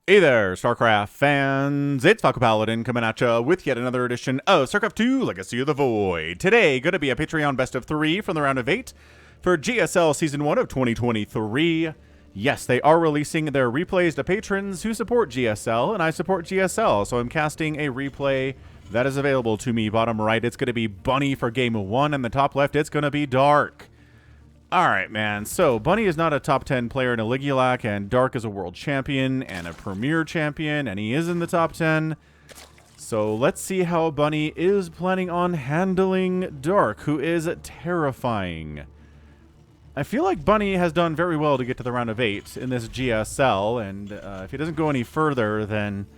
Hey there, StarCraft fans. It's Falcon Paladin coming at you with yet another edition of StarCraft 2 Legacy of the Void. Today, going to be a Patreon best of 3 from the round of 8 for GSL Season 1 of 2023. Yes, they are releasing their replays to patrons who support GSL, and I support GSL, so I'm casting a replay that is available to me. Bottom right, it's going to be Bunny for Game 1, and the top left, it's going to be Dark. Alright, man, so Bunny is not a top 10 player in Aligulac, and Dark is a world champion and a premier champion, and he is in the top 10. So let's see how Bunny is planning on handling Dark, who is terrifying. I feel like Bunny has done very well to get to the round of 8 in this GSL, and if he doesn't go any further, then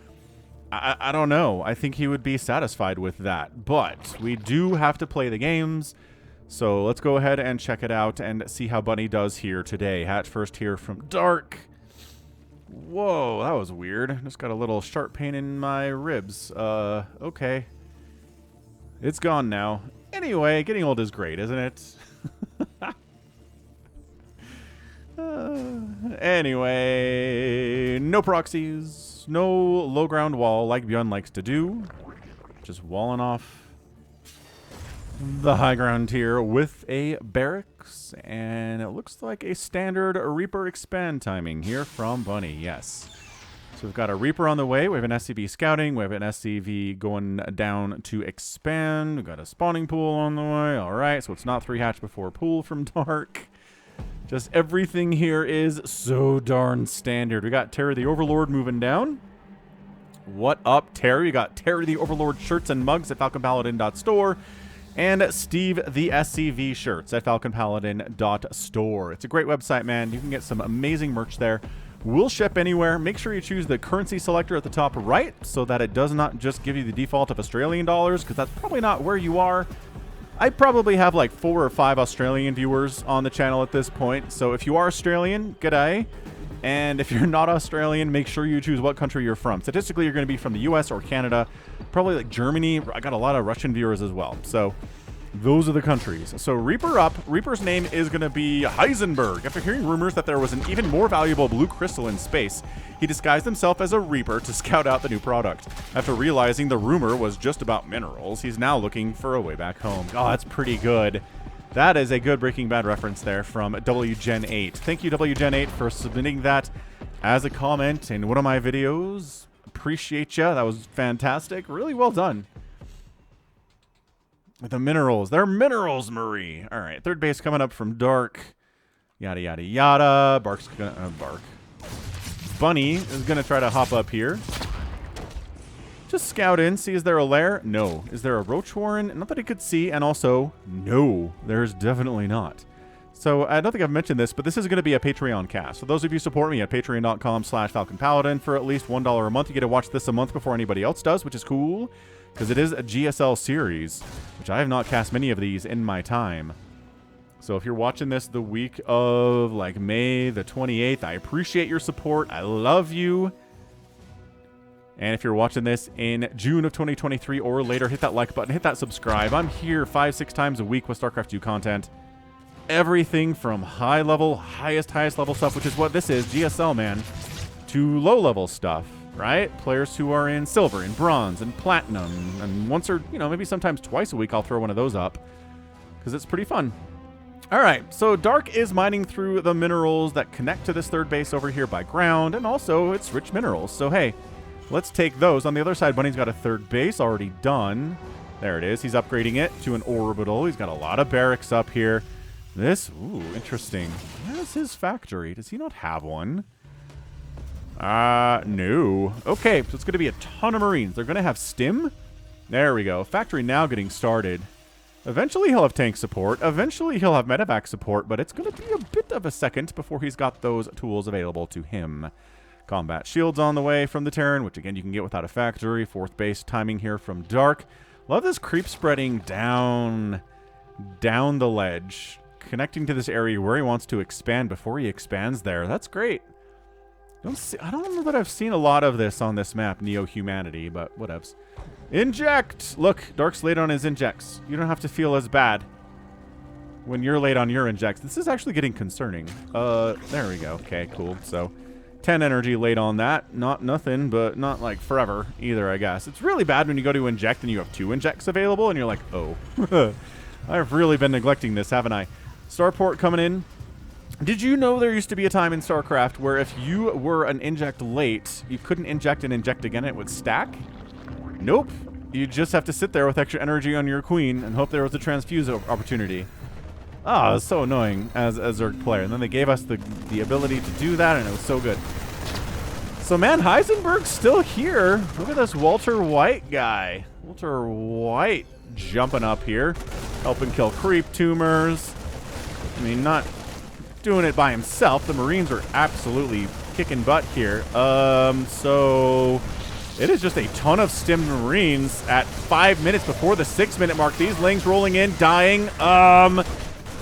I don't know. I think he would be satisfied with that. But we do have to play the games. So let's go ahead and check it out and see how Bunny does here today. Hatch first here from Dark. Whoa, that was weird. Just got a little sharp pain in my ribs. Okay. It's gone now. Anyway, getting old is great, isn't it? Anyway, no proxies, no low ground wall like Bjorn likes to do. Just walling off the high ground here with a barracks, and it looks like a standard Reaper expand timing here from Bunny. Yes. So we've got a Reaper on the way. We have an SCV scouting. We have an SCV going down to expand. We've got a spawning pool on the way. All right, so it's not 3 hatch before pool from Dark. Just everything here is so darn standard. We got Terry the Overlord moving down. What up, Terry? We got Terry the Overlord shirts and mugs at falconpaladin.store. And Steve the SCV shirts at falconpaladin.store. It's a great website, man. You can get some amazing merch there. We'll ship anywhere. Make sure you choose the currency selector at the top right so that it does not just give you the default of Australian dollars, because that's probably not where you are. I probably have like 4 or 5 Australian viewers on the channel at this point. So if you are Australian, g'day. And if you're not Australian, make sure you choose what country you're from. Statistically, you're going to be from the US or Canada, probably like Germany. I got a lot of Russian viewers as well. So those are the countries. So Reaper up. Reaper's name is going to be Heisenberg. After hearing rumors that there was an even more valuable blue crystal in space, he disguised himself as a Reaper to scout out the new product. After realizing the rumor was just about minerals, he's now looking for a way back home. Oh, that's pretty good. That is a good Breaking Bad reference there from WGen8. Thank you, WGen8, for submitting that as a comment in one of my videos. Appreciate ya. That was fantastic. Really well done. The minerals. They're minerals, Marie. All right, third base coming up from Dark. Yada, yada, yada. Bark's gonna... Bark. Bunny is going to try to hop up here. Just scout in, see, is there a lair? No. Is there a roach warren? Not that I could see, and also, no, there's definitely not. So I don't think I've mentioned this, but this is going to be a Patreon cast. So those of you who support me at patreon.com/FalconPaladin for at least $1 a month, you get to watch this a month before anybody else does, which is cool, because it is a GSL series, which I have not cast many of these in my time. So if you're watching this the week of, like, May the 28th, I appreciate your support. I love you. And if you're watching this in June of 2023 or later, hit that like button, hit that subscribe. I'm here 5-6 times a week with StarCraft 2 content. Everything from high level, highest level stuff, which is what this is, GSL, man, to low level stuff, right? Players who are in silver, and bronze, and platinum. And once or, maybe sometimes twice a week, I'll throw one of those up because it's pretty fun. All right, so Dark is mining through the minerals that connect to this third base over here by ground, and also it's rich minerals. So, hey, let's take those. On the other side, Bunny's got a third base already done. There it is. He's upgrading it to an orbital. He's got a lot of barracks up here. This, ooh, interesting. Where's his factory? Does he not have one? No. Okay, so it's going to be a ton of Marines. They're going to have stim. There we go. Factory now getting started. Eventually he'll have tank support. Eventually he'll have medevac support, but it's going to be a bit of a second before he's got those tools available to him. Combat shields on the way from the Terran, which again you can get without a factory. Fourth base timing here from Dark. Love this creep spreading down the ledge, connecting to this area where he wants to expand before he expands there. That's great. I don't know that I've seen a lot of this on this map, Neo-Humanity, but whatevs. Inject! Look, Dark's late on his injects. You don't have to feel as bad when you're late on your injects. This is actually getting concerning. There we go. Okay, cool. So 10 energy late on that. Not nothing, but not like forever either, I guess. It's really bad when you go to inject and you have 2 injects available and you're like, oh, I've really been neglecting this, haven't I? Starport coming in. Did you know there used to be a time in StarCraft where if you were an inject late, you couldn't inject and inject again, it would stack? Nope. You just have to sit there with extra energy on your queen and hope there was a transfuse opportunity. Ah, oh, it's so annoying as a Zerg player. And then they gave us the ability to do that, and it was so good. So, man, Heisenberg's still here. Look at this Walter White guy. Walter White jumping up here, helping kill creep tumors. I mean, not doing it by himself. The Marines are absolutely kicking butt here. So it is just a ton of stimmed Marines at 5 minutes before the 6-minute mark. These Lings rolling in, dying.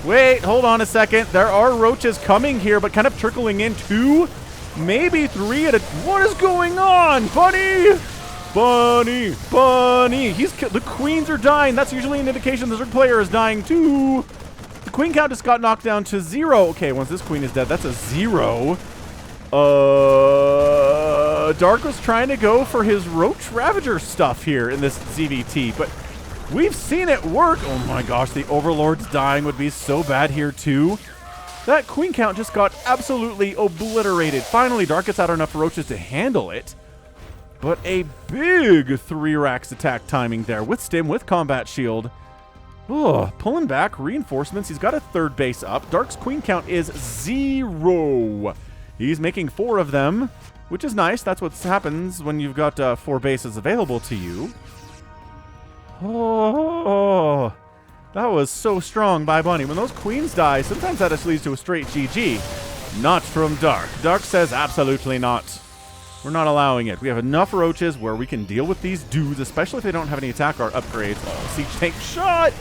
Wait, hold on a second. There are roaches coming here, but kind of trickling in 2, maybe 3 at a... What is going on? Bunny! Bunny! Bunny! The queens are dying. That's usually an indication the Zerg player is dying too. The queen count just got knocked down to 0. Okay, once this queen is dead, that's a 0. Dark was trying to go for his Roach Ravager stuff here in this ZVT, but we've seen it work. Oh my gosh, the Overlord's dying would be so bad here too. That queen count just got absolutely obliterated. Finally, Dark gets out enough roaches to handle it. But a big 3 racks attack timing there with stim, with combat shield. Oh, pulling back, reinforcements. He's got a 3rd base up. Dark's queen count is 0. He's making 4 of them, which is nice. That's what happens when you've got 4 bases available to you. Oh, that was so strong by Bunny. When those queens die, sometimes that just leads to a straight GG. Not from Dark. Dark says absolutely not. We're not allowing it. We have enough roaches where we can deal with these dudes, especially if they don't have any attack or upgrades. Oh, siege tank shot!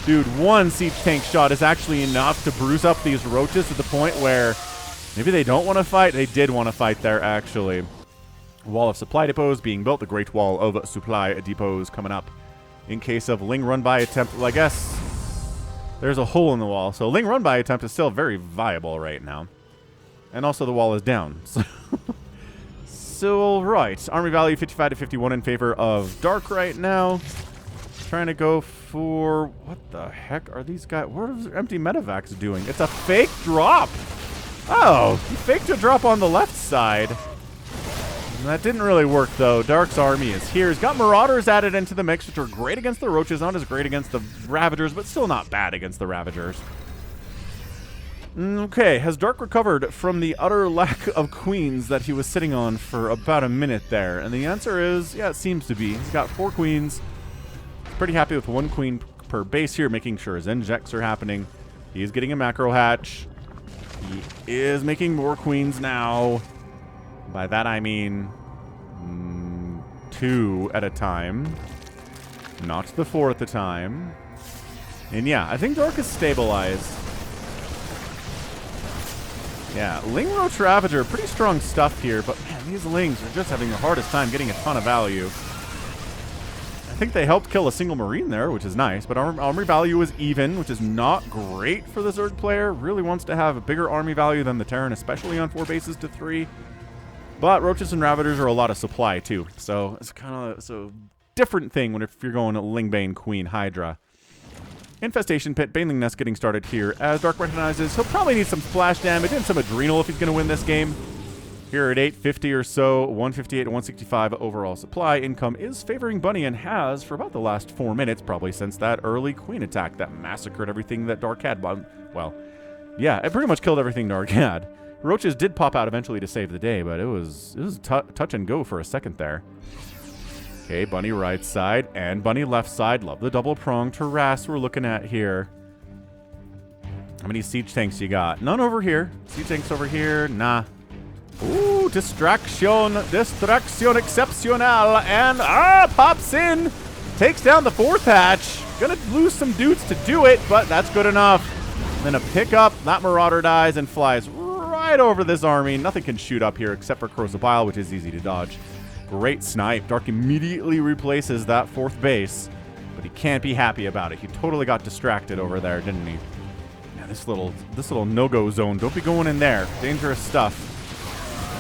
Dude, 1 siege tank shot is actually enough to bruise up these roaches to the point where maybe they don't want to fight. They did want to fight there, actually. Wall of supply depots being built. The Great Wall of Supply Depots coming up. In case of Ling run-by attempt, well, I guess there's a hole in the wall. So Ling run-by attempt is still very viable right now. And also the wall is down. So, right. Army value 55 to 51 in favor of Dark right now. Trying to go for... What the heck are these guys? What are empty medevacs doing? It's a fake drop. Oh, he faked a drop on the left side. That didn't really work, though. Dark's army is here. He's got Marauders added into the mix, which are great against the Roaches. Not as great against the Ravagers, but still not bad against the Ravagers. Okay, has Dark recovered from the utter lack of queens that he was sitting on for about a minute there? And the answer is, yeah, it seems to be. He's got 4 queens. He's pretty happy with 1 queen per base here, making sure his injects are happening. He is getting a macro hatch. He is making more queens now. By that I mean 2 at a time. Not the 4 at the time. And yeah, I think Dark is stabilized. Yeah, Ling Roach Ravager, pretty strong stuff here, but man, these Lings are just having the hardest time getting a ton of value. I think they helped kill a single Marine there, which is nice, but army value is even, which is not great for the Zerg player. Really wants to have a bigger army value than the Terran, especially on 4 bases to 3. But Roaches and Ravagers are a lot of supply, too. So it's kind of a different thing if you're going Lingbane, Queen, Hydra. Infestation Pit, Baneling Nest getting started here. As Dark recognizes, he'll probably need some splash damage and some Adrenal if he's going to win this game. Here at 850 or so, 158 to 165 overall supply. Income is favoring Bunny and has for about the last 4 minutes, probably since that early Queen attack that massacred everything that Dark had. Well, yeah, it pretty much killed everything Dark had. Roaches did pop out eventually to save the day, but it was touch and go for a second there. Okay, Bunny right side and Bunny left side. Love the double prong terrace we're looking at here. How many siege tanks you got? None over here. Siege tanks over here? Nah. Ooh, distraction excepcional. And pops in. Takes down the 4th hatch. Gonna lose some dudes to do it, but that's good enough. Then a pickup. That Marauder dies and flies right over this army. Nothing can shoot up here except for Corrosive Bile, which is easy to dodge. Great snipe. Dark immediately replaces that 4th base, but he can't be happy about it. He totally got distracted over there, didn't he? Yeah, this little no-go zone. Don't be going in there. Dangerous stuff.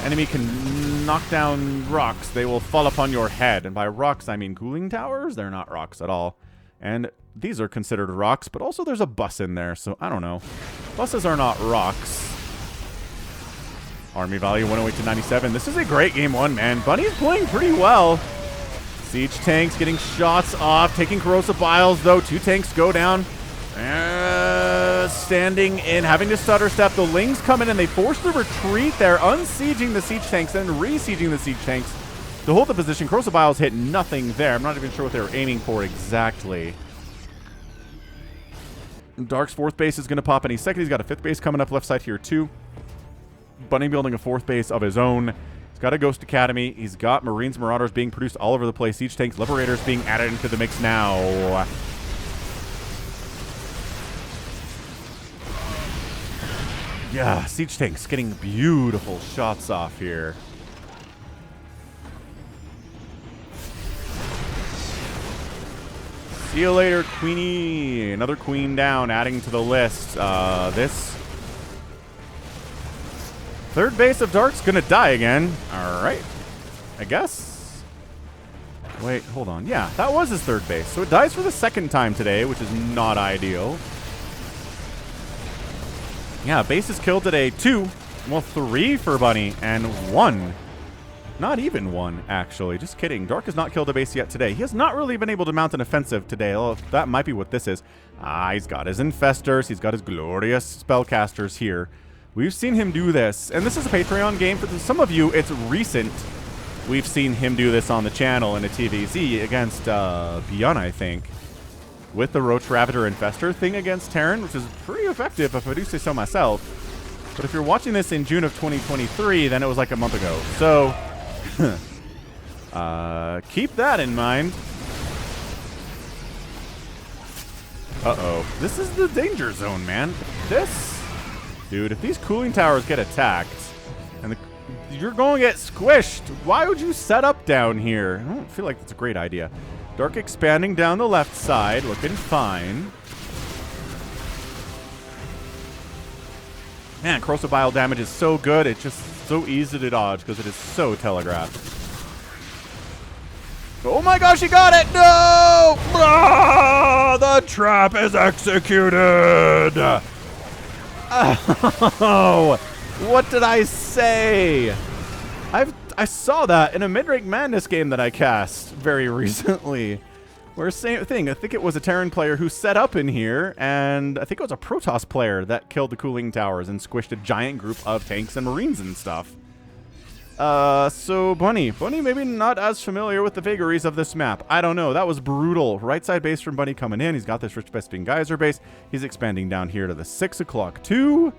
enemy can knock down rocks, they will fall upon your head. And by rocks, I mean cooling towers. They're not rocks at all. And these are considered rocks, but also there's a bus in there, so I don't know. Buses are not rocks. Army value 108 to 97. This is a great game one, man. Bunny's playing pretty well. Siege tanks getting shots off, taking corrosive biles, though. 2 tanks go down. Standing in, having to stutter step. The Lings come in and they force the retreat. They're unsieging the siege tanks and re-sieging the siege tanks to hold the position. Corrosive biles hit nothing there. I'm not even sure what they were aiming for exactly. Dark's 4th base is going to pop any second. He's got a 5th base coming up left side here too. Bunny building a 4th base of his own. He's got a Ghost Academy. He's got Marines, Marauders being produced all over the place. Siege tanks, Liberators being added into the mix now. Yeah, siege tanks getting beautiful shots off here. See you later, Queenie. Another queen down, adding to the list. This 3rd base of Dark's gonna die again. All right, I guess. Wait, hold on. Yeah, that was his 3rd base. So it dies for the 2nd time today, which is not ideal. Yeah, base is killed today. 2. Well, 3 for Bunny and 1. Not even 1, actually. Just kidding. Dark has not killed a base yet today. He has not really been able to mount an offensive today. Oh, that might be what this is. He's got his Infestors. He's got his glorious Spellcasters here. We've seen him do this. And this is a Patreon game. For some of you, it's recent. We've seen him do this on the channel in a TVZ against Beyond, I think. With the Roach Ravager Infestor thing against Terran, which is pretty effective if I do say so myself. But if you're watching this in June of 2023, then it was like a month ago. So, keep that in mind. Uh-oh. This is the danger zone, man. Dude, if these cooling towers get attacked, and you're going to get squished, why would you set up down here? I don't feel like that's a great idea. Dark expanding down the left side, looking fine. Man, corrosive bile damage is so good. It's just so easy to dodge because it is so telegraphed. Oh my gosh, he got it! No! Ah, the trap is executed! Oh, what did I say? I saw that in a Mid-Rank Madness game that I cast very recently. Where same thing, I think it was a Terran player who set up in here, and I think it was a Protoss player that killed the cooling towers and squished a giant group of tanks and Marines and stuff. So Bunny maybe not as familiar with the vagaries of this map. I don't know, that was brutal. Right side base from Bunny coming in. He's got this Rich Vespene Geyser base. He's expanding down here to the 6 o'clock too.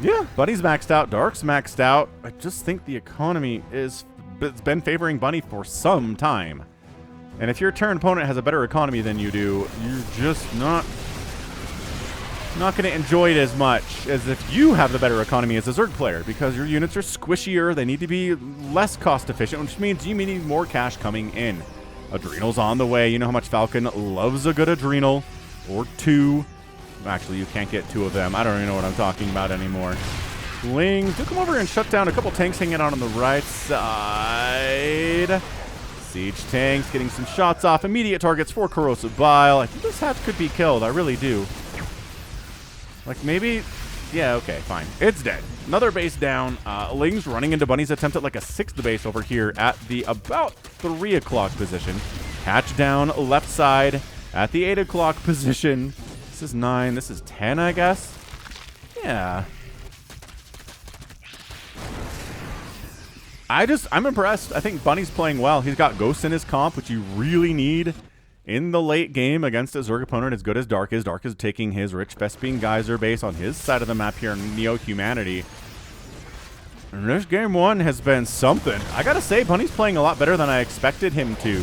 Yeah, Bunny's maxed out. Dark's maxed out. I just think the economy it's been favoring Bunny for some time. And if your Terran opponent has a better economy than you do, you're just not going to enjoy it as much as if you have the better economy as a Zerg player, because your units are squishier. They need to be less cost efficient, which means you need more cash coming in. Adrenal's on the way. You know how much Falcon loves a good Adrenal. Or 2. Actually, you can't get 2 of them. I don't even know what I'm talking about anymore. Lings do come over and shut down a couple tanks hanging out on the right side. Siege tanks getting some shots off. Immediate targets for corrosive bile. I think this hatch could be killed. I really do. Like maybe... Yeah, okay, fine. It's dead. Another base down. Lings running into Bunny's attempt at like a 6th base over here at the about 3 o'clock position. Hatch down left side at the 8 o'clock position. This is 9. This is 10, I guess. Yeah. I'm impressed. I think Bunny's playing well. He's got Ghosts in his comp, which you really need in the late game against a Zerg opponent as good as Dark is. Dark is taking his Rich Vespene Geyser base on his side of the map here in Neo-Humanity. And this game 1 has been something. I gotta say, Bunny's playing a lot better than I expected him to.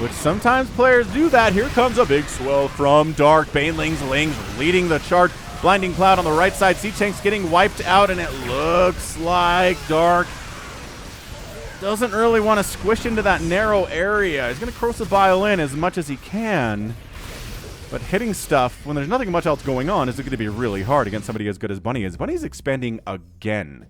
Which sometimes players do that. Here comes a big swell from Dark. Banelings, Lings leading the charge. Blinding Cloud on the right side. Siege tanks getting wiped out, and it looks like Dark doesn't really want to squish into that narrow area. He's going to corrosive bile in as much as he can. But hitting stuff when there's nothing much else going on is going to be really hard against somebody as good as Bunny is. Bunny's expanding again.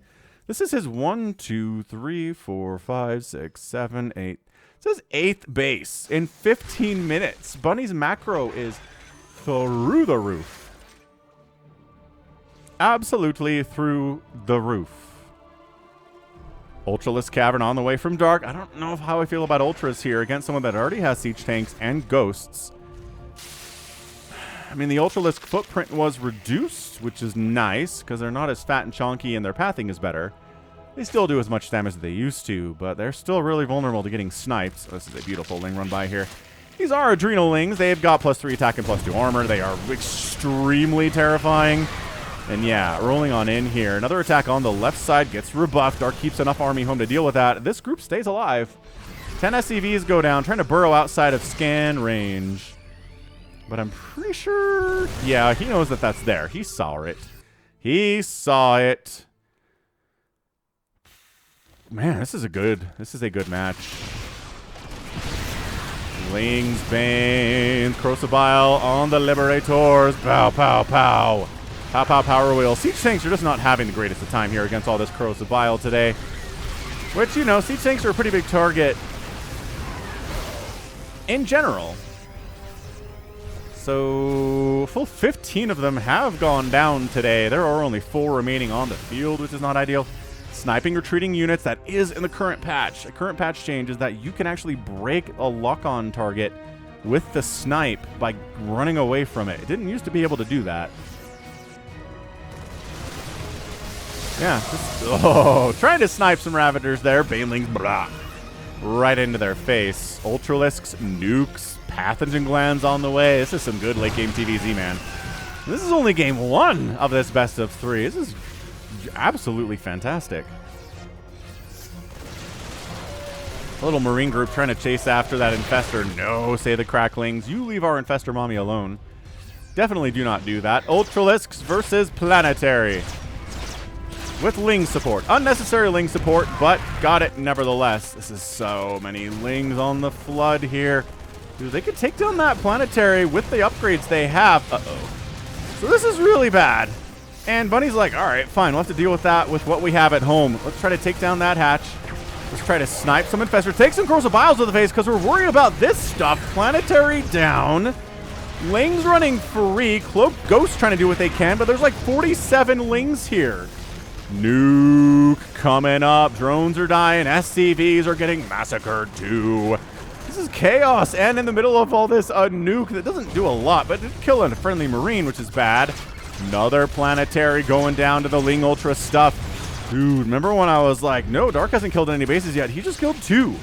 This is his 1, 2, 3, 4, 5, 6, 7, 8. It says 8th base in 15 minutes. Bunny's macro is through the roof. Absolutely through the roof. Ultralisk Cavern on the way from Dark. I don't know how I feel about Ultras here against someone that already has Siege Tanks and Ghosts. I mean, the Ultralisk footprint was reduced, which is nice, because they're not as fat and chunky and their pathing is better. They still do as much damage as they used to, but they're still really vulnerable to getting sniped. So this is a beautiful Ling run by here. These are Adrenal Lings. They've got +3 attack and +2 armor. They are extremely terrifying. And yeah, rolling on in here. Another attack on the left side gets rebuffed. Dark keeps enough army home to deal with that. This group stays alive. 10 SCVs go down, trying to burrow outside of scan range. But I'm pretty sure... yeah, he knows that that's there. He saw it. He saw it. Man, this is a good match. Lings, Banes, Crocibile on the Liberators. Pow, pow, pow. Pow, pow, power wheel. Siege Tanks are just not having the greatest of time here against all this Crocibile today. Which, you know, Siege Tanks are a pretty big target in general. So, full 15 of them have gone down today. There are only 4 remaining on the field, which is not ideal. Sniping retreating units, that is in the current patch. A current patch change is that you can actually break a lock-on target with the snipe by running away from it. It didn't used to be able to do that. Yeah, just, trying to snipe some Ravagers there. Banelings, blah, right into their face. Ultralisks, nukes, pathogen glands on the way. This is some good late game TVZ, man. This is only game 1 of this best of 3. This is absolutely fantastic. A little Marine group trying to chase after that Infestor. No, say the Cracklings. You leave our Infestor mommy alone. Definitely do not do that. Ultralisks versus Planetary. With Ling support. Unnecessary Ling support, but got it nevertheless. This is so many Lings on the flood here. Dude, they could take down that Planetary with the upgrades they have. Uh-oh. So this is really bad. And Bunny's like, all right, fine. We'll have to deal with that with what we have at home. Let's try to take down that hatch. Let's try to snipe some Infestors. Take some Crocibiles to the face because we're worried about this stuff. Planetary down. Lings running free. Cloak Ghost trying to do what they can, but there's like 47 Lings here. Nuke coming up. Drones are dying. SCVs are getting massacred too. This is chaos, and in the middle of all this, a nuke that doesn't do a lot, but it kill a friendly Marine, which is bad. Another Planetary going down to the Ling Ultra stuff. Dude, remember when I was like, no, Dark hasn't killed any bases yet? He just killed 2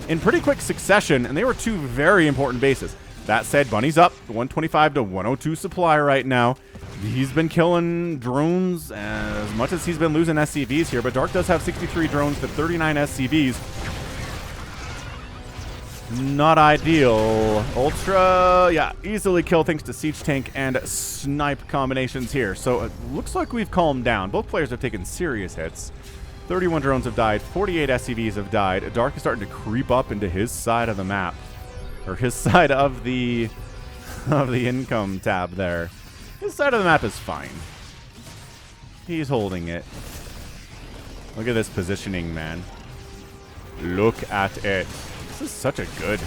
in pretty quick succession, and they were 2 very important bases. That said, Bunny's up 125 to 102 supply right now. He's been killing drones as much as he's been losing SCVs here, but Dark does have 63 drones to 39 SCVs. Not ideal. Ultra, yeah, easily kill thanks to Siege Tank and Snipe combinations here. So it looks like we've calmed down. Both players have taken serious hits. 31 drones have died. 48 SCVs have died. Dark is starting to creep up into his side of the map. Or his side of the income tab there. His side of the map is fine. He's holding it. Look at this positioning, man. Look at it. This is such a good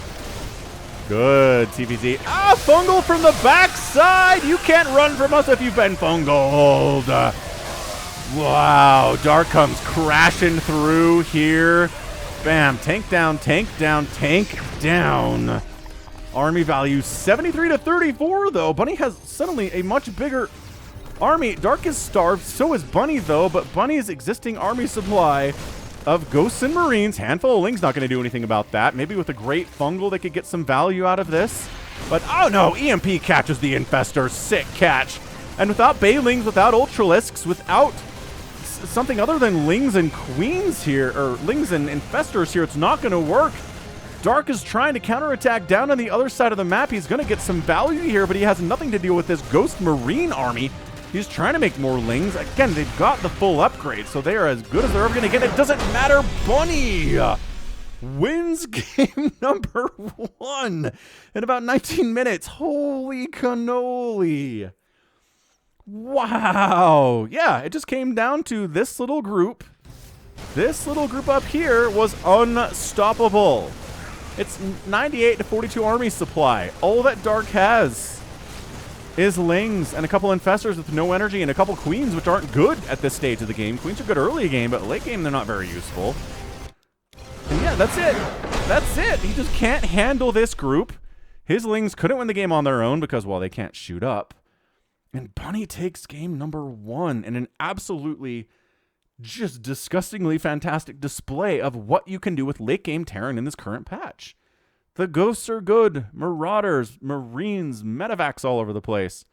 TVZ. Ah, fungal from the backside. You can't run from us if you've been fungled. Wow, Dark comes crashing through here. Bam, tank down, tank down, tank down. Army value 73 to 34, though. Bunny has suddenly a much bigger army. Dark is starved, so is Bunny, though, but Bunny's existing army supply of Ghosts and Marines, handful of Lings, not going to do anything about that. Maybe with a great fungal, they could get some value out of this. But, oh no, EMP catches the Infestor. Sick catch. And without Baelings, without Ultralisks, without something other than Lings and Queens here, or Lings and Infestors here, it's not going to work. Dark is trying to counterattack down on the other side of the map. He's going to get some value here, but he has nothing to deal with this Ghost Marine army. He's trying to make more Lings. Again, they've got the full upgrade, so they are as good as they're ever going to get. It doesn't matter. Bunny wins game number 1 in about 19 minutes. Holy cannoli. Wow. Yeah, it just came down to this little group This little group up here was unstoppable. It's 98 to 42 army supply. All that Dark has is Lings and a couple Infestors with no energy and a couple Queens, which aren't good at this stage of the game. Queens are good early game, but late game they're not very useful. And yeah, that's it. That's it. He just can't handle this group. His Lings couldn't win the game on their own because, well, they can't shoot up. And Bunny takes game number 1 in an absolutely just disgustingly fantastic display of what you can do with late game Terran in this current patch. The ghosts are good. Marauders, Marines, medevacs all over the place.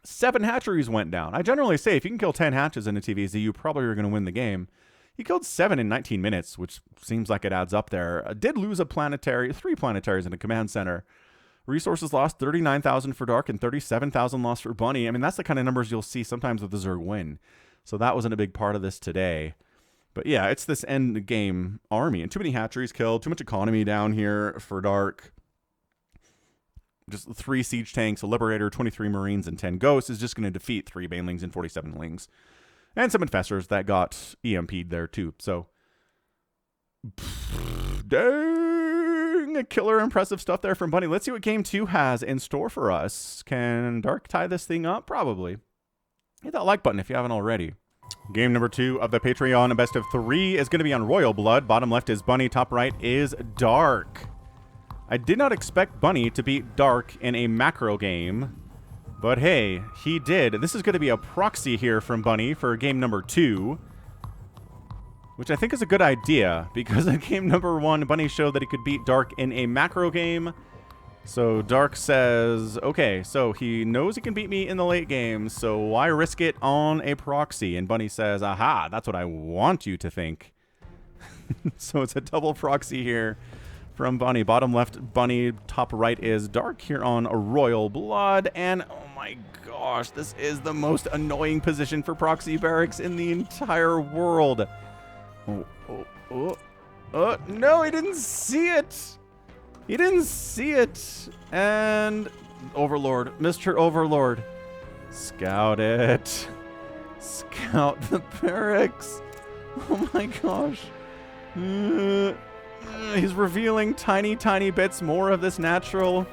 7 hatcheries went down. I generally say if you can kill 10 hatches in a TVZ, you probably are going to win the game. He killed 7 in 19 minutes, which seems like it adds up there. Did lose a planetary, 3 planetaries in a command center. Resources lost 39,000 for Dark and 37,000 lost for Bunny. I mean, that's the kind of numbers you'll see sometimes with the Zerg win. So that wasn't a big part of this today. But yeah, it's this end game army. And too many hatcheries killed, too much economy down here for Dark. Just 3 siege tanks, a Liberator, 23 Marines, and 10 Ghosts is just going to defeat 3 Banelings and 47 Lings. And some Infestors that got EMP'd there too. So, dang, killer impressive stuff there from Bunny. Let's see what game 2 has in store for us. Can Dark tie this thing up? Probably. Hit that like button if you haven't already. Game number 2 of the Patreon best of 3 is going to be on Royal Blood. Bottom left is Bunny, top right is Dark. I did not expect Bunny to beat Dark in a macro game. But hey, he did. This is going to be a proxy here from Bunny for game number 2. Which I think is a good idea, because in game number 1, Bunny showed that he could beat Dark in a macro game. So Dark says, okay, so he knows he can beat me in the late game, so why risk it on a proxy? And Bunny says, aha, that's what I want you to think. So it's a double proxy here from Bunny. Bottom left, Bunny. Top right is Dark here on a Royal Blood. And oh my gosh, this is the most annoying position for proxy barracks in the entire world. No, he didn't see it. He didn't see it. And Overlord, Mr. Overlord, scout it. Scout the barracks. Oh my gosh. He's revealing tiny, tiny bits more of this natural.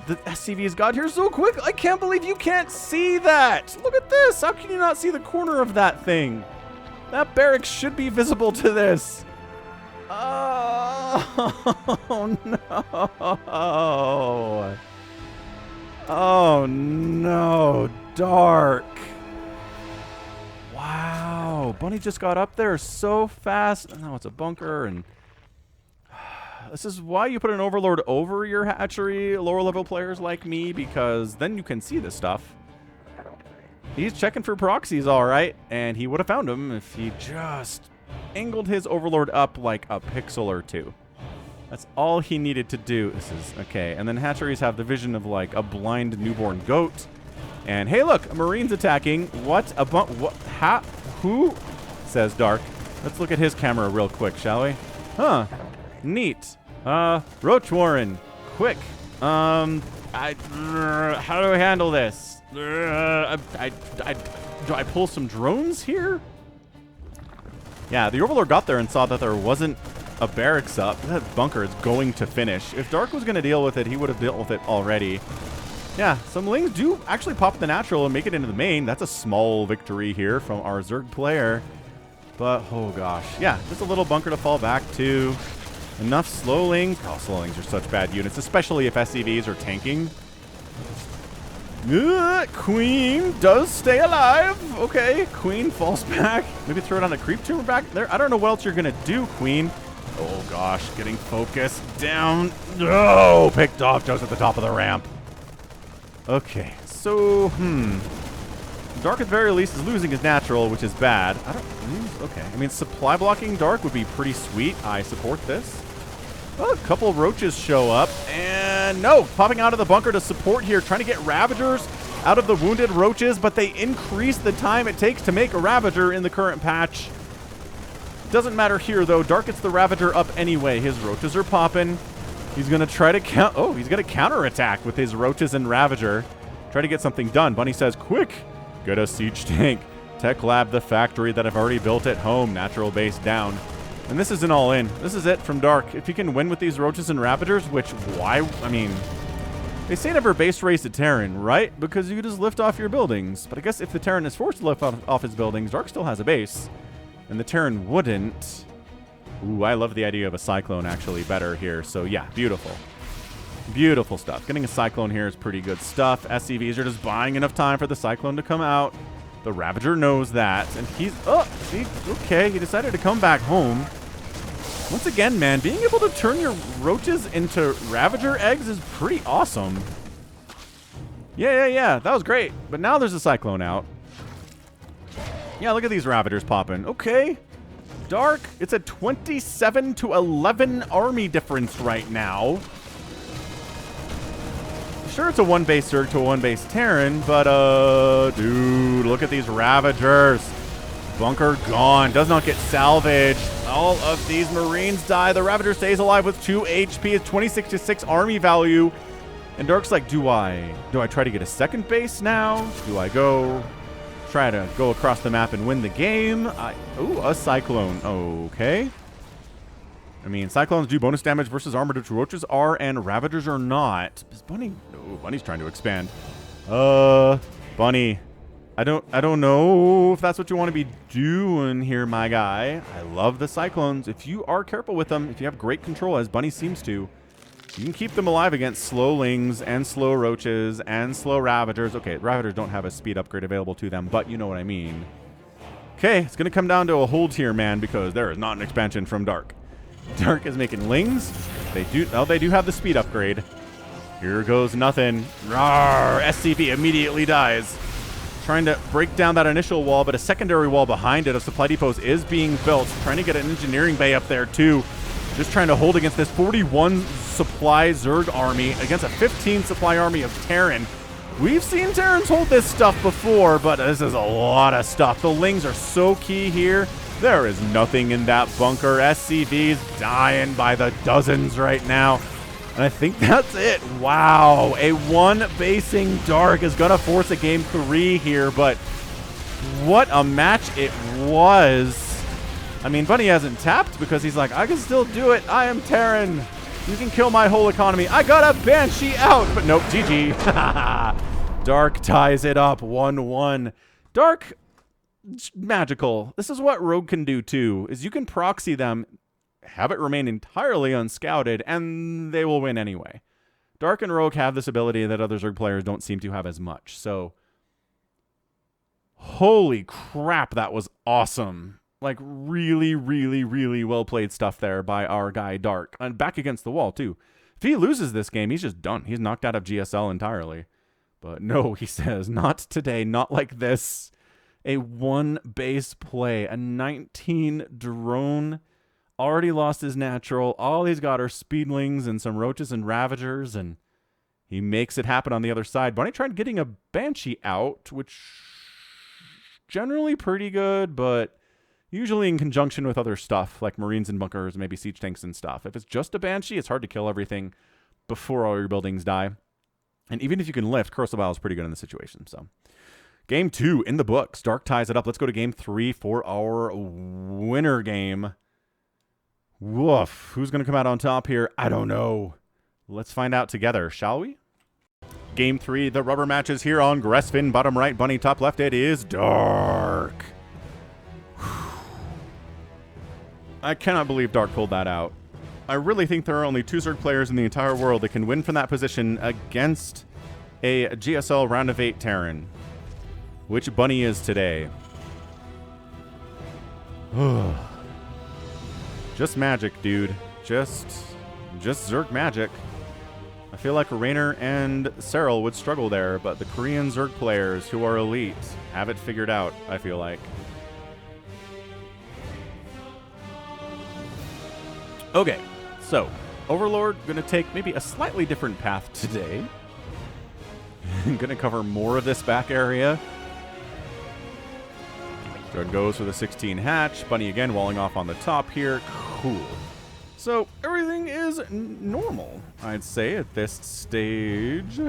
The SCV's got here so quick. I can't believe you can't see that. Look at this. How can you not see the corner of that thing? That barracks should be visible to this. Oh, no. Oh, no. Dark. Wow. Bunny just got up there so fast. Now it's a bunker, and this is why you put an Overlord over your hatchery, lower level players like me, because then you can see this stuff. He's checking for proxies, all right, and he would have found them if he just angled his Overlord up like a pixel or 2. That's all he needed to do. This is okay. And then hatcheries have the vision of like a blind newborn goat. And hey, look, a Marine's attacking. What? What? Who? Says Dark. Let's look at his camera real quick, shall we? Huh. Neat. Roach Warren. Quick. How do I handle this? Do I pull some drones here? Yeah, the Overlord got there and saw that there wasn't a barracks up. That bunker is going to finish. If Dark was going to deal with it, he would have dealt with it already. Yeah, some Lings do actually pop the natural and make it into the main. That's a small victory here from our Zerg player. But, oh gosh. Yeah, just a little bunker to fall back to. Enough Slowlings. Oh, Slowlings are such bad units, especially if SCVs are tanking. Queen does stay alive. Okay, Queen falls back. Maybe throw it on the creep tumor back there. I don't know what else you're going to do, Queen. Oh, gosh. Getting focused down. Oh, picked off just at the top of the ramp. Okay, so, Dark at the very least is losing his natural, which is bad. I don't lose. Okay, I mean, supply blocking Dark would be pretty sweet. I support this. Well, a couple of roaches show up, and no, popping out of the bunker to support here, trying to get Ravagers out of the wounded roaches, but they increase the time it takes to make a Ravager in the current patch. Doesn't matter here, though. Dark gets the Ravager up anyway. His roaches are popping. He's going to try to he's going to counterattack with his roaches and Ravager. Try to get something done. Bunny says, quick, get a siege tank. Tech Lab, the factory that I've already built at home. Natural base down. And this is an all-in. This is it from Dark. If you can win with these Roaches and Ravagers, which, why? I mean, they say never base race a Terran, right? Because you could just lift off your buildings. But I guess if the Terran is forced to lift off his buildings, Dark still has a base. And the Terran wouldn't. Ooh, I love the idea of a Cyclone actually better here. So yeah, beautiful. Beautiful stuff. Getting a Cyclone here is pretty good stuff. SCVs are just buying enough time for the Cyclone to come out. The Ravager knows that, and he's... Oh, see? Okay, he decided to come back home. Once again, man, being able to turn your Roaches into Ravager eggs is pretty awesome. Yeah. That was great. But now there's a Cyclone out. Yeah, look at these Ravagers popping. Okay. Dark, it's a 27 to 11 army difference right now. Sure, it's a one base Zerg to a one base Terran, but dude, look at these Ravagers. Bunker gone, does not get salvaged. All of these Marines die. The Ravager stays alive with 2 HP. It's 26 to 6 army value. And Dark's like, do I try to get a second base now? Do I try to go across the map and win the game? Ooh, a Cyclone. Okay. I mean, Cyclones do bonus damage versus armored, which Roaches are, and Ravagers are not. Is Bunny? No, Bunny's trying to expand. Bunny. I don't know if that's what you want to be doing here, my guy. I love the Cyclones. If you are careful with them, if you have great control, as Bunny seems to, you can keep them alive against slowlings and slow Roaches and slow Ravagers. Okay, Ravagers don't have a speed upgrade available to them, but you know what I mean. Okay, it's going to come down to a hold here, man, because there is not an expansion from Dark. Dark is making lings. They do have the speed upgrade. Here goes nothing. Rawr! SCV immediately dies. Trying to break down that initial wall, but a secondary wall behind it of supply depots is being built. Trying to get an engineering bay up there, too. Just trying to hold against this 41 supply Zerg army against a 15 supply army of Terran. We've seen Terrans hold this stuff before, but this is a lot of stuff. The lings are so key here. There is nothing in that bunker. SCV's dying by the dozens right now. And I think that's it. Wow. A one-basing Dark is going to force a game 3 here, but what a match it was. I mean, Bunny hasn't tapped because he's like, I can still do it. I am Terran. You can kill my whole economy. I got a Banshee out. But nope, GG. Dark ties it up 1-1. Dark, magical. This is what Rogue can do too, is you can proxy them, have it remain entirely unscouted, and they will win anyway. Dark and Rogue have this ability that other Zerg players don't seem to have as much. So, holy crap, that was awesome. Like, really, really, really well played stuff there by our guy Dark. And back against the wall, too. If he loses this game, he's just done. He's knocked out of GSL entirely. But no, he says, not today, not like this. A one-base play, a 19 drone, already lost his natural. All he's got are speedlings and some Roaches and Ravagers, and he makes it happen on the other side. Bunny tried getting a Banshee out, which generally pretty good, but usually in conjunction with other stuff, like Marines and bunkers, maybe siege tanks and stuff. If it's just a Banshee, it's hard to kill everything before all your buildings die. And even if you can lift, Kurosawa is pretty good in the situation. So, game 2 in the books. Dark ties it up. Let's go to game 3 for our winner game. Woof. Who's going to come out on top here? I don't know. Let's find out together, shall we? Game 3, the rubber matches here on Gressfin. Bottom right, Bunny top left. It is Dark. I cannot believe Dark pulled that out. I really think there are only 2 Zerg players in the entire world that can win from that position against a GSL round of 8 Terran, which Bunny is today. Just magic, dude. Just Zerg magic. I feel like Raynor and Cyril would struggle there, but the Korean Zerg players who are elite have it figured out, I feel like. Okay. So, Overlord, going to take maybe a slightly different path today. Going to cover more of this back area. Dread goes for the 16 hatch. Bunny again walling off on the top here. Cool. So, everything is normal, I'd say, at this stage.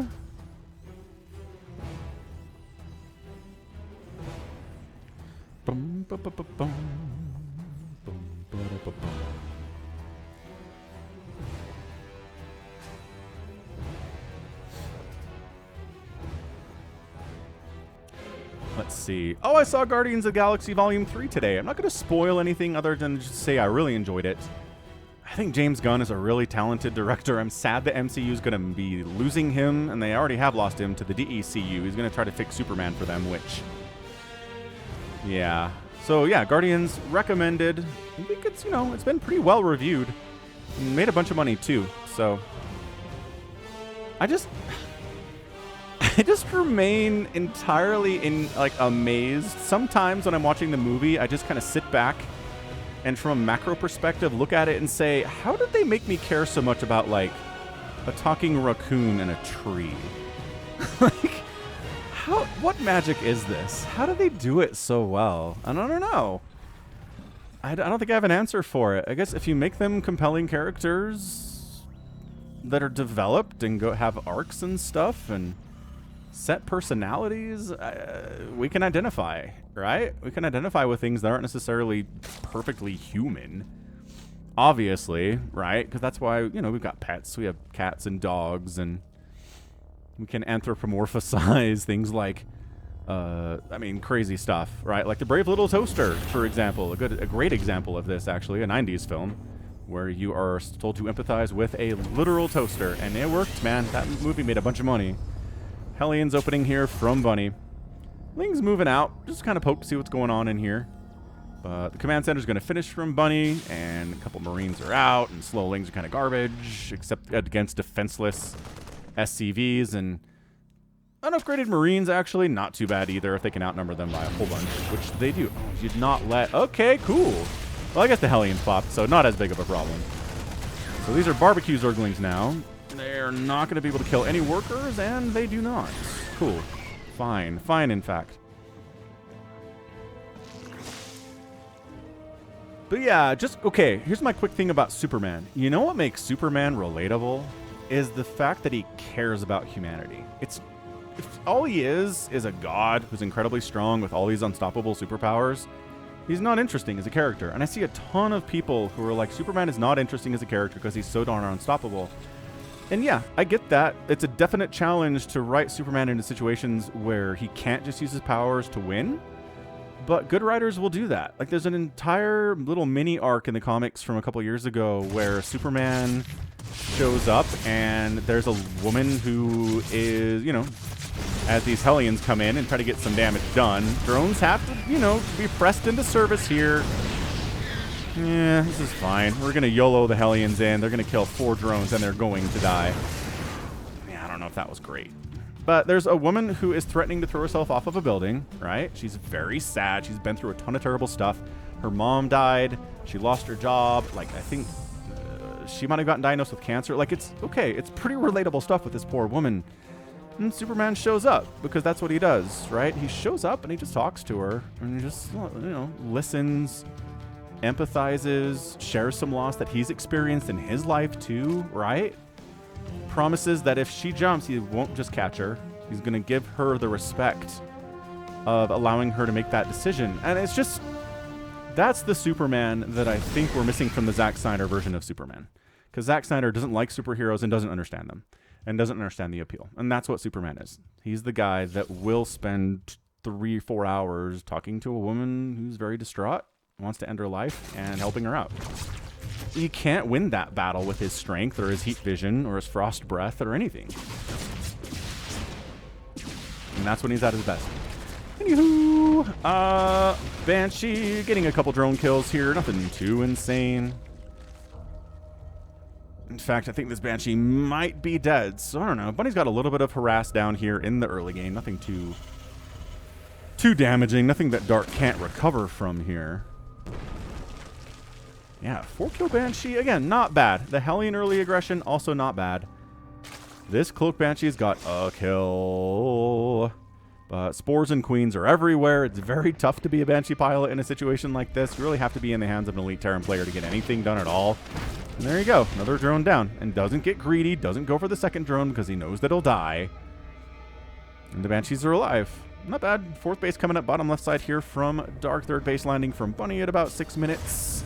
Let's see. Oh, I saw Guardians of the Galaxy Volume 3 today. I'm not going to spoil anything other than just say I really enjoyed it. I think James Gunn is a really talented director. I'm sad the MCU is going to be losing him, and they already have lost him to the DECU. He's going to try to fix Superman for them, which... yeah. So, yeah, Guardians recommended. I think it's, you know, it's been pretty well reviewed. And made a bunch of money, too. So, I just remain entirely amazed. Sometimes when I'm watching the movie, I just kind of sit back and from a macro perspective, look at it and say, how did they make me care so much about, like, a talking raccoon and a tree? Like, what magic is this? How do they do it so well? I don't know. I don't think I have an answer for it. I guess if you make them compelling characters that are developed and have arcs and stuff and set personalities, we can identify, right? We can identify with things that aren't necessarily perfectly human, obviously, right? Because that's why, you know, we've got pets. We have cats and dogs, and we can anthropomorphize things like, I mean, crazy stuff, right? Like the Brave Little Toaster, for example. A great example of this, actually, a 90s film where you are told to empathize with a literal toaster, and it worked, man. That movie made a bunch of money. Hellions opening here from Bunny. Ling's moving out. Just kind of poke to see what's going on in here. But the command center's going to finish from Bunny, and a couple Marines are out, and slow Lings are kind of garbage, except against defenseless SCVs, and unupgraded Marines, actually, not too bad either if they can outnumber them by a whole bunch, which they do. Oh, you'd not let... okay, cool. Well, I guess the Hellions popped, so not as big of a problem. So these are barbecue Zerglings now. They're not going to be able to kill any workers, and they do not. Cool. Fine. Fine, in fact. But yeah, okay, here's my quick thing about Superman. You know what makes Superman relatable? Is the fact that he cares about humanity. If all he is a god who's incredibly strong with all these unstoppable superpowers, he's not interesting as a character. And I see a ton of people who are like, Superman is not interesting as a character because he's so darn unstoppable. And yeah, I get that. It's a definite challenge to write Superman into situations where he can't just use his powers to win. But good writers will do that. Like, there's an entire little mini arc in the comics from a couple years ago where Superman shows up and there's a woman who is, you know, as these Hellions come in and try to get some damage done, drones have to, you know, be pressed into service here. Yeah, this is fine. We're going to YOLO the Hellions in. They're going to kill 4 drones, and they're going to die. Yeah, I don't know if that was great. But there's a woman who is threatening to throw herself off of a building, right? She's very sad. She's been through a ton of terrible stuff. Her mom died. She lost her job. Like, I think she might have gotten diagnosed with cancer. Like, it's okay. It's pretty relatable stuff with this poor woman. And Superman shows up because that's what he does, right? He shows up and he just talks to her and he just, you know, listens, empathizes, shares some loss that he's experienced in his life too, right? Promises that if she jumps, he won't just catch her. He's going to give her the respect of allowing her to make that decision. And it's just, that's the Superman that I think we're missing from the Zack Snyder version of Superman. Because Zack Snyder doesn't like superheroes and doesn't understand them. And doesn't understand the appeal. And that's what Superman is. He's the guy that will spend 3-4 hours talking to a woman who's very distraught, wants to end her life, and helping her out. He can't win that battle with his strength or his heat vision or his frost breath or anything. And that's when he's at his best. Anywho, Banshee getting a couple drone kills here. Nothing too insane. In fact, I think this Banshee might be dead, so I don't know. Bunny's got a little bit of harass down here in the early game. Nothing too damaging. Nothing that Dark can't recover from here. Yeah, 4-kill Banshee. Again, not bad. The Hellion early aggression, also not bad. This Cloak Banshee's got a kill. Spores and Queens are everywhere. It's very tough to be a Banshee pilot in a situation like this. You really have to be in the hands of an elite Terran player to get anything done at all. And there you go. Another drone down. And doesn't get greedy. Doesn't go for the second drone because he knows that he'll die. And the Banshees are alive. not bad. Fourth base coming up bottom left side here from Dark. Third base landing from Bunny at about 6 minutes.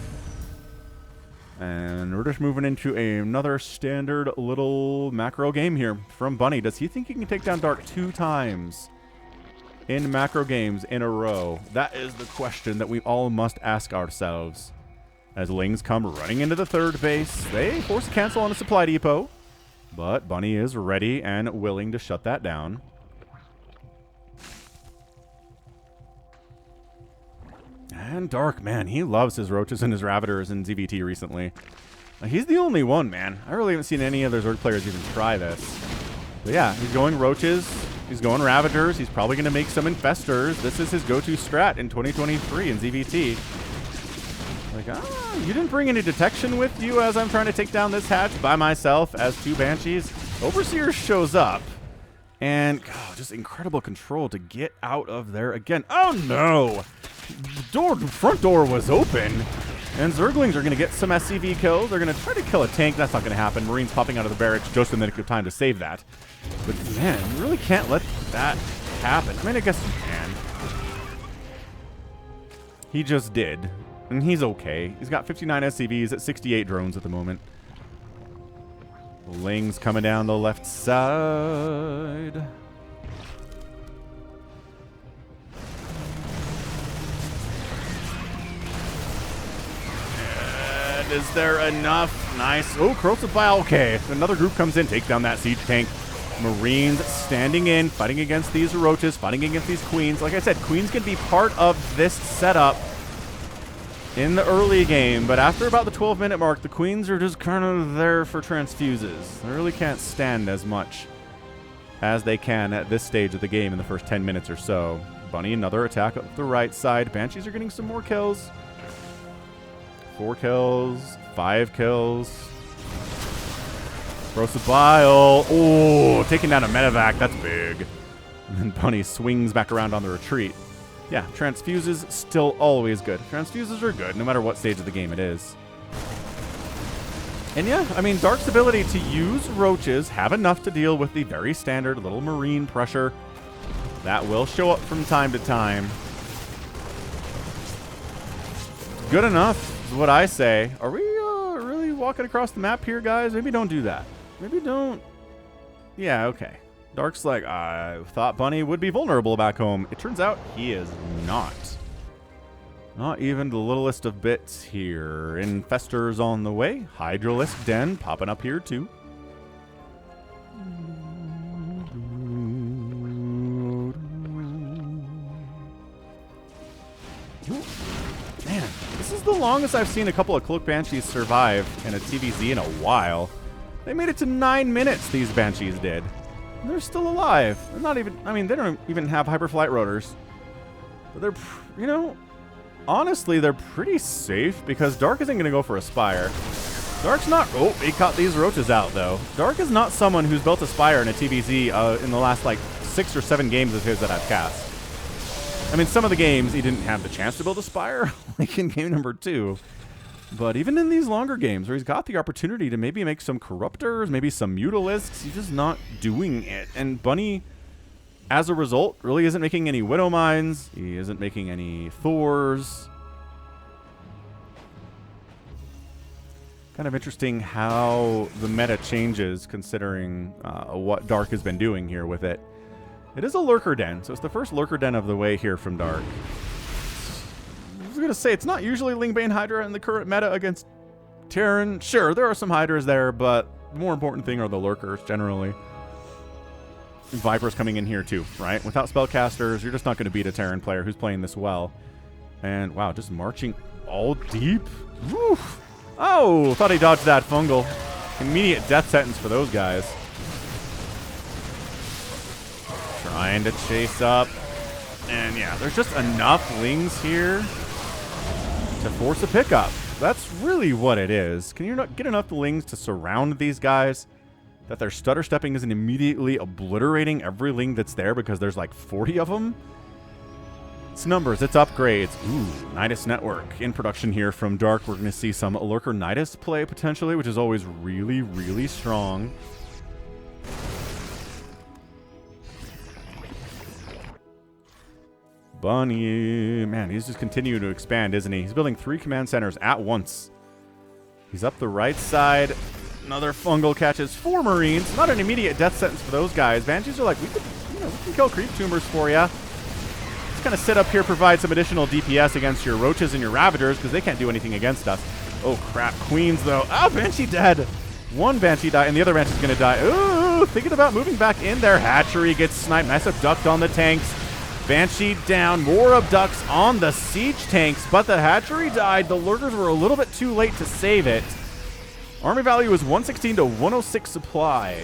And we're just moving into another standard little macro game here from Bunny. Does he think he can take down Dark 2 times in macro games in a row? That is the question that we all must ask ourselves. As Lings come running into the third base, they force a cancel on a supply depot. But Bunny is ready and willing to shut that down. And Dark, man, he loves his Roaches and his Ravagers in ZVT recently. He's the only one, man. I really haven't seen any other Zerg players even try this. But yeah, he's going Roaches. He's going Ravagers. He's probably going to make some Infestors. This is his go-to strat in 2023 in ZVT. Like, you didn't bring any detection with you as I'm trying to take down this hatch by myself as 2 Banshees. Overseer shows up. And, just incredible control to get out of there again. Oh, no! Front door was open. And Zerglings are going to get some SCV kills. They're going to try to kill a tank. That's not going to happen. Marines popping out of the barracks just in the nick of time to save that. But, man, you really can't let that happen. I mean, I guess you can. He just did. And he's okay. He's got 59 SCVs at 68 drones at the moment. Lings coming down the left side. And is there enough? Nice. Oh, corrosive bile. Okay. Another group comes in. Take down that siege tank. Marines standing in, fighting against these Roaches, fighting against these Queens. Like I said, Queens can be part of this setup in the early game, but after about the 12-minute mark, the Queens are just kind of there for transfuses. They really can't stand as much as they can at this stage of the game in the first 10 minutes or so. Bunny, another attack up the right side. Banshees are getting some more kills. 4 kills, 5 kills. Corrosive bile. Oh, taking down a medevac. That's big. And then Bunny swings back around on the retreat. Yeah, transfuses still always good. Transfuses are good no matter what stage of the game it is. And yeah, I mean, Dark's ability to use Roaches have enough to deal with the very standard little Marine pressure that will show up from time to time. Good enough is what I say. Are we really walking across the map here, guys? Maybe don't do that. Maybe don't. Yeah, okay. Dark's like, I thought Bunny would be vulnerable back home. It turns out he is not. Not even the littlest of bits here. Infestors on the way. Hydralisk Den popping up here too. Ooh. Man, this is the longest I've seen a couple of Cloak Banshees survive in a TVZ in a while. They made it to 9 minutes, these Banshees did. They're still alive. They're not even, I mean, they don't even have hyperflight rotors. But they're, you know, honestly, they're pretty safe because Dark isn't going to go for a Spire. Dark's not, oh, he caught these Roaches out, though. Dark is not someone who's built a Spire in a TVZ in the last, like, 6 or 7 games of his that I've cast. I mean, some of the games he didn't have the chance to build a Spire, like in game number 2. But even in these longer games where he's got the opportunity to maybe make some Corruptors, maybe some Mutalisks, he's just not doing it. And Bunny, as a result, really isn't making any Widow Mines. He isn't making any Thors. Kind of interesting how the meta changes considering what Dark has been doing here with it. It is a Lurker Den, so it's the first Lurker Den of the way here from Dark. I was going to say, it's not usually Lingbane Hydra in the current meta against Terran. Sure, there are some Hydras there, but the more important thing are the Lurkers, generally. And Vipers coming in here, too, right? Without Spellcasters, you're just not going to beat a Terran player who's playing this well. And, wow, just marching all deep. Woo! Oh, thought he dodged that fungal. Immediate death sentence for those guys. Trying to chase up. And, yeah, there's just enough Lings here to force a pickup. That's really what it is. Can you not get enough Lings to surround these guys that their stutter stepping isn't immediately obliterating every Ling that's there because there's like 40 of them? It's numbers, it's upgrades. Ooh, Nidus Network in production here from Dark. We're going to see some Lurker Nidus play potentially, which is always really, really strong. Bunny. Man, he's just continuing to expand, isn't he? He's building 3 command centers at once. He's up the right side. Another fungal catches 4 Marines. Not an immediate death sentence for those guys. Banshees are like, we can kill creep tumors for you. Just kind of sit up here, provide some additional DPS against your roaches and your ravagers because they can't do anything against us. Oh, crap. Queens, though. Oh, Banshee dead. 1 Banshee died, and the other Banshee's going to die. Ooh, thinking about moving back in there. Hatchery gets sniped. Nice abduct on the tanks. Banshee down. More abducts on the siege tanks, but the hatchery died. The lurkers were a little bit too late to save it. Army value is 116 to 106 supply.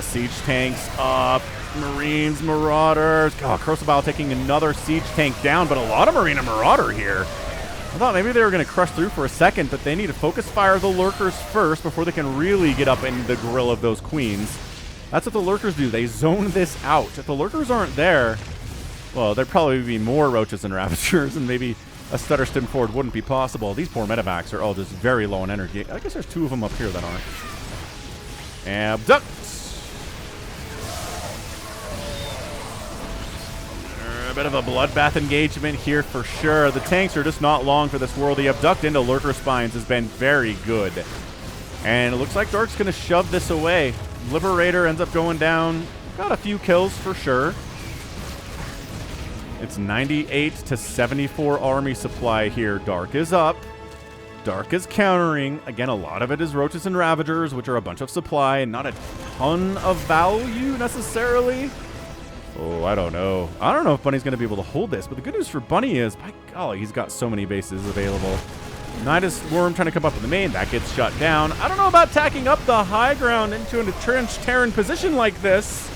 Siege tanks up. Marines, Marauders. Oh, Crocobile taking another siege tank down, but a lot of Marine and Marauder here. I thought maybe they were going to crush through for a second, but they need to focus fire the lurkers first before they can really get up in the grill of those queens. That's what the lurkers do. They zone this out. If the lurkers aren't there, well, there'd probably be more roaches and ravagers, and maybe a stutter stim forward wouldn't be possible. These poor medevacs are all just very low on energy. I guess there's 2 of them up here that aren't. Abduct. A bit of a bloodbath engagement here for sure. The tanks are just not long for this world. The abduct into lurker spines has been very good. And it looks like Dark's going to shove this away. Liberator ends up going down. Got a few kills for sure. It's 98 to 74 army supply here. Dark is up. Dark is countering. Again, a lot of it is roaches and ravagers, which are a bunch of supply and not a ton of value necessarily. Oh, I don't know. I don't know if Bunny's going to be able to hold this, but the good news for Bunny is, by golly, he's got so many bases available. Nidus Worm trying to come up in the main. That gets shut down. I don't know about tacking up the high ground into an entrenched Terran position like this.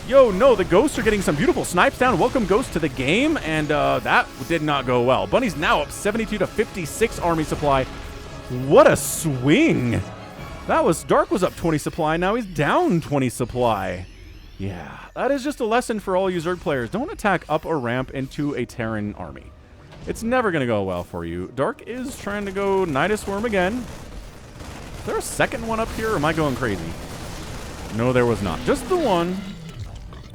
Yo, no, the Ghosts are getting some beautiful snipes down. Welcome, Ghost, to the game, and that did not go well. Bunny's now up 72 to 56 army supply. What a swing. That was, Dark was up 20 supply. Now he's down 20 supply. Yeah, that is just a lesson for all you Zerg players. Don't attack up a ramp into a Terran army. It's never going to go well for you. Dark is trying to go Nidus Worm again. Is there a second one up here, or am I going crazy? No, there was not. Just the one.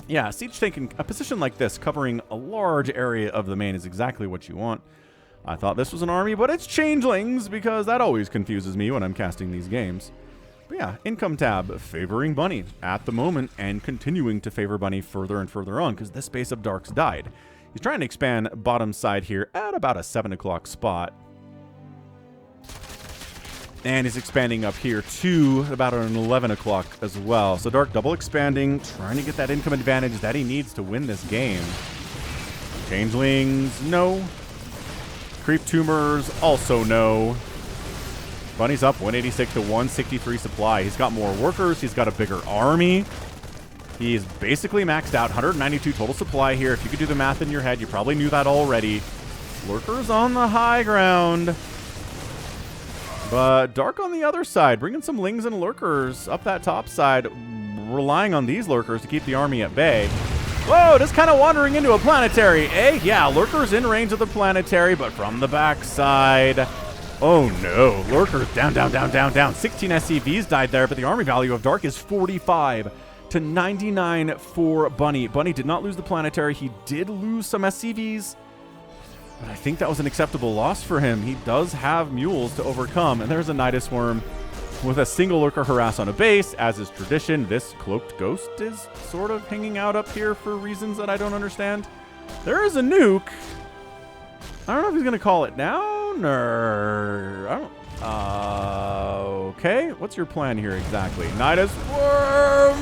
Yeah, siege tank in a position like this, covering a large area of the main, is exactly what you want. I thought this was an army, but it's changelings, because that always confuses me when I'm casting these games. But yeah, income tab favoring Bunny at the moment and continuing to favor Bunny further and further on because this base of Dark's died. He's trying to expand bottom side here at about a 7 o'clock spot. And he's expanding up here to about an 11 o'clock as well. So Dark double expanding, trying to get that income advantage that he needs to win this game. Changelings, no. Creep tumors, also no. Bunny's up 186 to 163 supply. He's got more workers. He's got a bigger army. He's basically maxed out. 192 total supply here. If you could do the math in your head, you probably knew that already. Lurkers on the high ground. But Dark on the other side, bringing some lings and lurkers up that top side, relying on these lurkers to keep the army at bay. Whoa, just kind of wandering into a planetary, eh? Yeah, lurkers in range of the planetary, but from the backside. Oh no, lurkers down, down, down, down, down. 16 SCVs died there, but the army value of Dark is 45 to 99 for Bunny. Bunny did not lose the planetary. He did lose some SCVs, but I think that was an acceptable loss for him. He does have mules to overcome, and there's a Nidus Worm with a single lurker harass on a base. As is tradition, this cloaked ghost is sort of hanging out up here for reasons that I don't understand. There is a nuke. I don't know if he's going to call it down or... I don't... okay. What's your plan here exactly? Nidus Worm!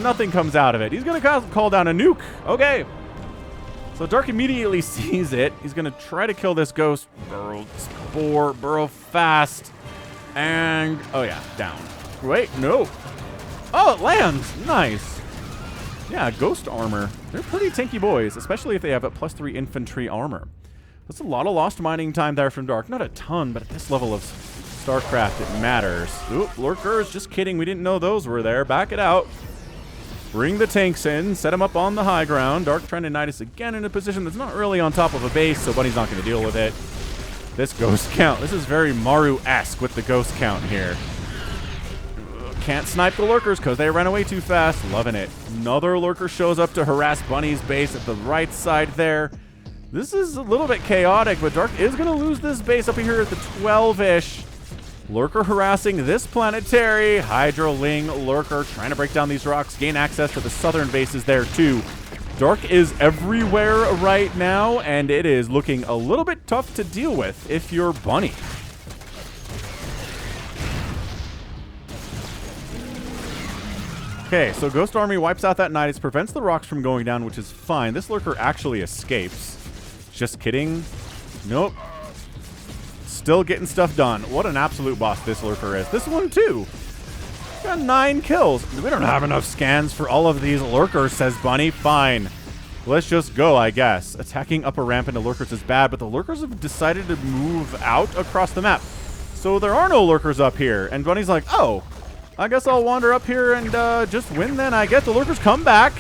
Nothing comes out of it. He's going to call down a nuke. Okay. So Dark immediately sees it. He's going to try to kill this ghost. Burrow spore. Burrow fast. And... oh yeah, down. Wait, no. Oh, it lands. Nice. Yeah, ghost armor. They're pretty tanky boys, especially if they have a +3 infantry armor. That's a lot of lost mining time there from Dark. Not a ton, but at this level of StarCraft, it matters. Oop, lurkers. Just kidding. We didn't know those were there. Back it out. Bring the tanks in. Set them up on the high ground. Dark trying to Nidus again in a position that's not really on top of a base, so Bunny's not going to deal with it. This ghost count. This is very Maru-esque with the ghost count here. Can't snipe the lurkers because they ran away too fast. Loving it. Another lurker shows up to harass Bunny's base at the right side there. This is a little bit chaotic, but Dark is going to lose this base up here at the 12-ish. Lurker harassing this planetary. Hydroling Lurker trying to break down these rocks, gain access to the southern bases there too. Dark is everywhere right now, and it is looking a little bit tough to deal with if you're Bunny. Okay, so Ghost Army wipes out that Nidus, prevents the rocks from going down, which is fine. This Lurker actually escapes. Just kidding. Nope. Still getting stuff done. What an absolute boss this Lurker is. This one, too. Got 9 kills. We don't have enough scans for all of these Lurkers, says Bunny. Fine. Let's just go, I guess. Attacking upper ramp into Lurkers is bad, but the Lurkers have decided to move out across the map. So there are no Lurkers up here. And Bunny's like, oh, I guess I'll wander up here and just win then. I guess the Lurkers come back.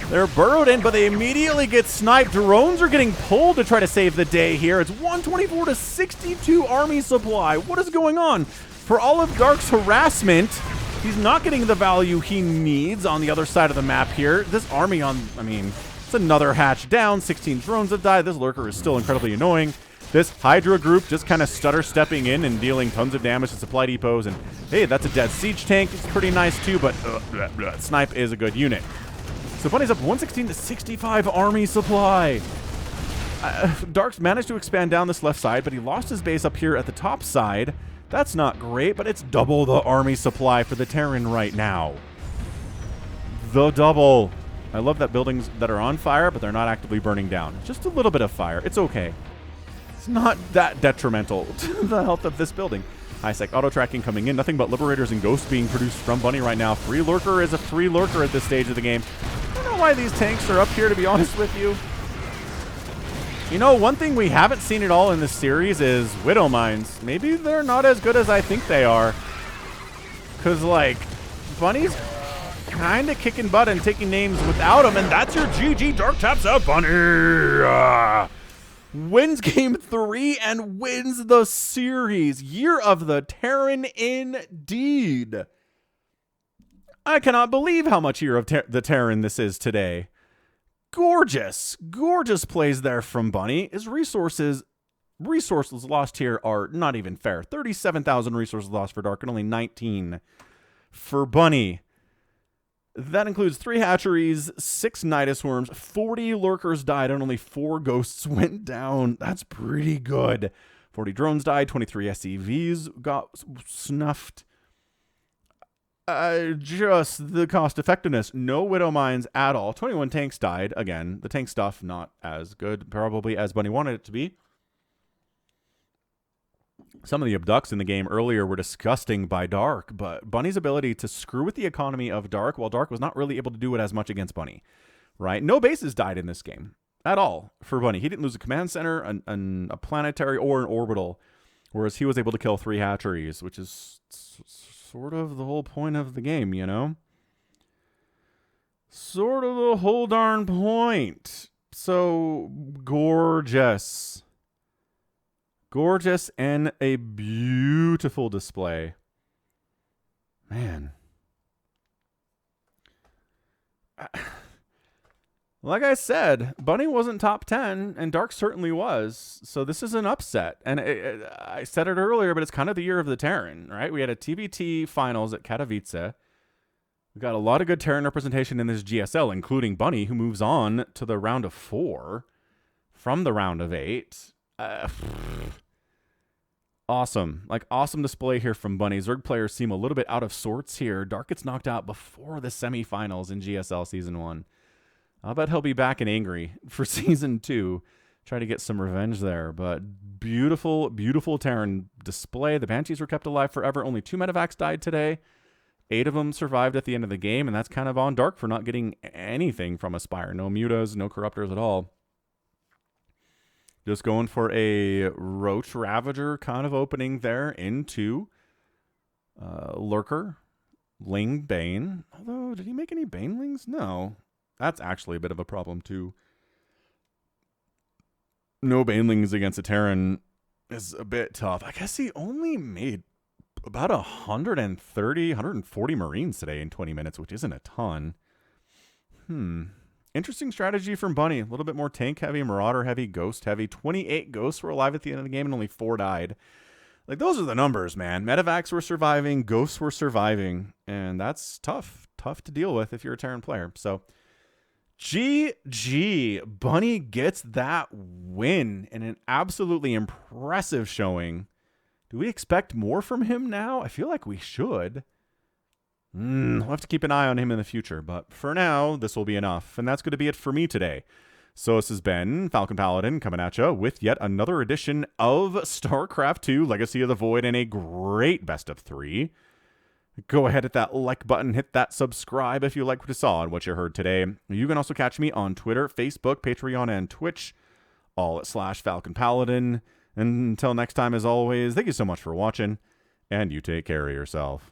They're burrowed in, but they immediately get sniped. Drones are getting pulled to try to save the day here. It's 124 to 62 army supply. What is going on? For all of Dark's harassment, he's not getting the value he needs on the other side of the map here. This army it's another hatch down. 16 drones have died. This Lurker is still incredibly annoying. This Hydra group just kind of stutter stepping in and dealing tons of damage to supply depots. And hey, that's a dead siege tank. It's pretty nice too, but Snipe is a good unit. So Bunny's up 116 to 65 army supply. Dark's managed to expand down this left side, but he lost his base up here at the top side. That's not great, but it's double the army supply for the Terran right now. The double. I love that buildings that are on fire, but they're not actively burning down. Just a little bit of fire. It's okay. It's not that detrimental to the health of this building. High-sec auto-tracking coming in. Nothing but Liberators and Ghosts being produced from Bunny right now. Free Lurker is a free Lurker at this stage of the game. I don't know why these tanks are up here, to be honest with you. You know, one thing we haven't seen at all in this series is Widow Mines. Maybe they're not as good as I think they are. Because, like, Bunny's kind of kicking butt and taking names without him, and that's your GG. Dark taps out Bunny. Wins game 3 and wins the series. Year of the Terran indeed. I cannot believe how much Year of the Terran this is today. Gorgeous plays there from Bunny. His resources lost here are not even fair. 37,000 resources lost for Dark and only 19 for Bunny. That includes 3 hatcheries, 6 Nidus worms, 40 lurkers died, and only 4 ghosts went down. That's pretty good. 40 drones died, 23 SCVs got snuffed. Just the cost effectiveness. No Widow Mines at all. 21 tanks died. Again, the tank stuff not as good, probably as Bunny wanted it to be. Some of the abducts in the game earlier were disgusting by Dark, but Bunny's ability to screw with the economy of Dark, while Dark was not really able to do it as much against Bunny, right? No bases died in this game at all for Bunny. He didn't lose a command center, a planetary, or an orbital, whereas he was able to kill 3 hatcheries, which is sort of the whole point of the game, you know? Sort of the whole darn point. So, gorgeous. Gorgeous and a beautiful display. Man. Like I said, Bunny wasn't top 10, and Dark certainly was. So this is an upset. And I said it earlier, but it's kind of the year of the Terran, right? We had a TVT finals at Katowice. We got a lot of good Terran representation in this GSL, including Bunny, who moves on to the round of 4 from the round of 8. Awesome. Like, awesome display here from Bunny. Zerg players seem a little bit out of sorts here. Dark gets knocked out before the semifinals in GSL Season 1. I'll bet he'll be back and angry for Season 2. Try to get some revenge there. But beautiful, beautiful Terran display. The Banshees were kept alive forever. Only 2 medevacs died today. 8 of them survived at the end of the game, and that's kind of on Dark for not getting anything from Aspire. No mutas, no corruptors at all. Just going for a Roach Ravager kind of opening there into Lurker, Ling, Bane. Although, did he make any Banelings? No. That's actually a bit of a problem, too. no banelings against a Terran is a bit tough. I guess he only made about 130, 140 Marines today in 20 minutes, which isn't a ton. Interesting strategy from Bunny. A little bit more tank heavy, marauder heavy, ghost heavy. 28 ghosts were alive at the end of the game and only 4 died. Like, those are the numbers, man. Medevacs were surviving, ghosts were surviving, and that's tough. Tough to deal with if you're a Terran player. So, GG. Bunny gets that win in an absolutely impressive showing. Do we expect more from him now? I feel like we should. We'll have to keep an eye on him in the future, but for now, this will be enough. And that's going to be it for me today. So this has been Falcon Paladin coming at you with yet another edition of StarCraft 2 Legacy of the Void and a great best of 3. Go ahead, hit that like button, hit that subscribe if you like what you saw and what you heard today. You can also catch me on Twitter, Facebook, Patreon, and Twitch, all at /Falcon Paladin. Until next time, as always, thank you so much for watching, and you take care of yourself.